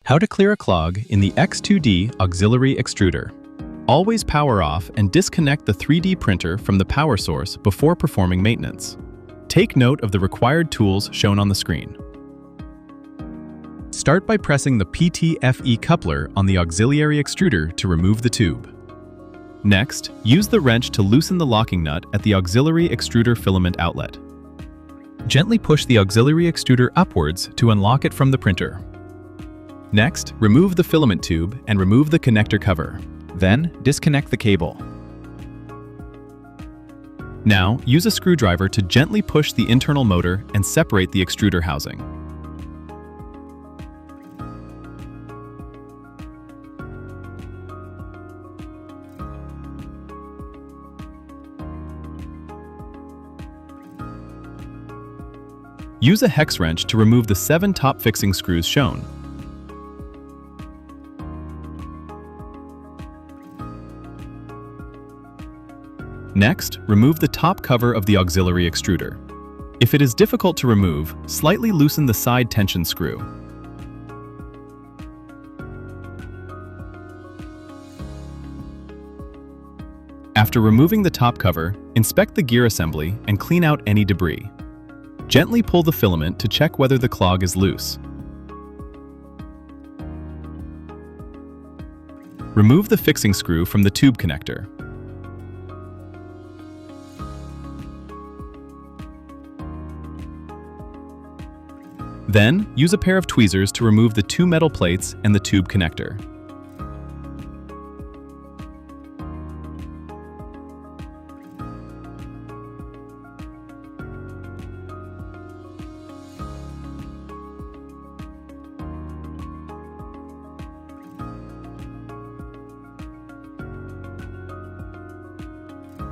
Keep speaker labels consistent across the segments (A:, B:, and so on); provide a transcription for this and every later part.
A: How to clear a clog in the X2D auxiliary extruder. Always power off and disconnect the 3D printer from the power source before performing maintenance. Take note of the required tools shown on the screen. Start by pressing the PTFE coupler on the auxiliary extruder to remove the tube. Next, use the wrench to loosen the locking nut at the auxiliary extruder filament outlet. Gently push the auxiliary extruder upwards to unlock it from the printer. Next, remove the filament tube and remove the connector cover. Then, disconnect the cable. Now, use a screwdriver to gently push the internal motor and separate the extruder housing. Use a hex wrench to remove the 7 top fixing screws shown. Next, remove the top cover of the auxiliary extruder. If it is difficult to remove, slightly loosen the side tension screw. After removing the top cover, inspect the gear assembly and clean out any debris. Gently pull the filament to check whether the clog is loose. Remove the fixing screw from the tube connector. Then, use a pair of tweezers to remove the 2 metal plates and the tube connector.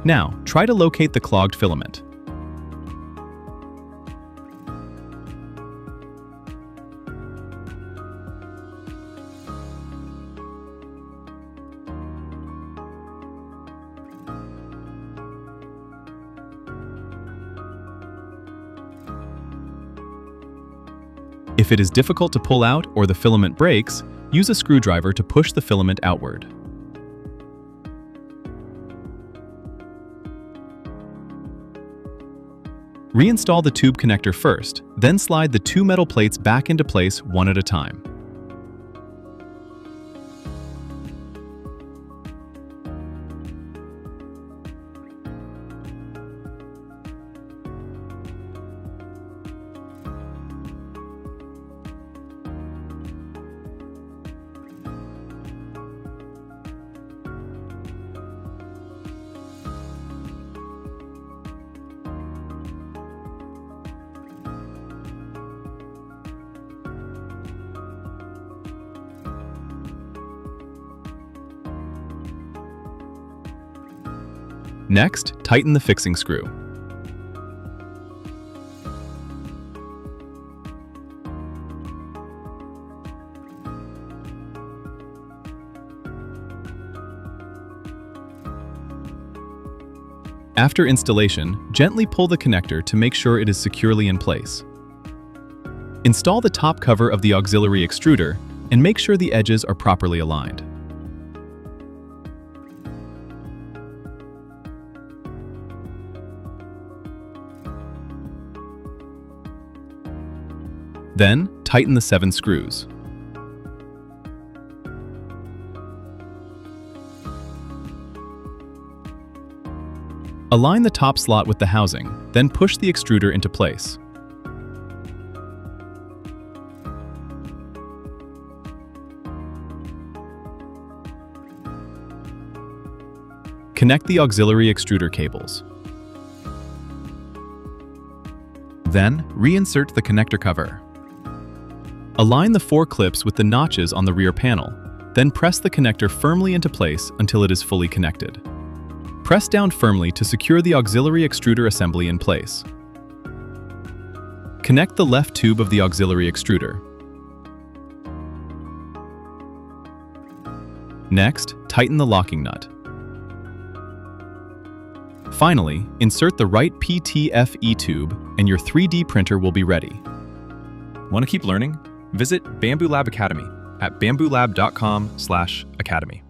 A: Now, try to locate the clogged filament. If it is difficult to pull out or the filament breaks, use a screwdriver to push the filament outward. Reinstall the tube connector first, then slide the 2 metal plates back into place one at a time. Next, tighten the fixing screw. After installation, gently pull the connector to make sure it is securely in place. Install the top cover of the auxiliary extruder and make sure the edges are properly aligned. Then, tighten the 7 screws. Align the top slot with the housing, then push the extruder into place. Connect the auxiliary extruder cables. Then, reinsert the connector cover. Align the 4 clips with the notches on the rear panel, then press the connector firmly into place until it is fully connected. Press down firmly to secure the auxiliary extruder assembly in place. Connect the left tube of the auxiliary extruder. Next, tighten the locking nut. Finally, insert the right PTFE tube and your 3D printer will be ready. Want to keep learning? Visit Bambu Lab Academy, at bambulab.com/academy.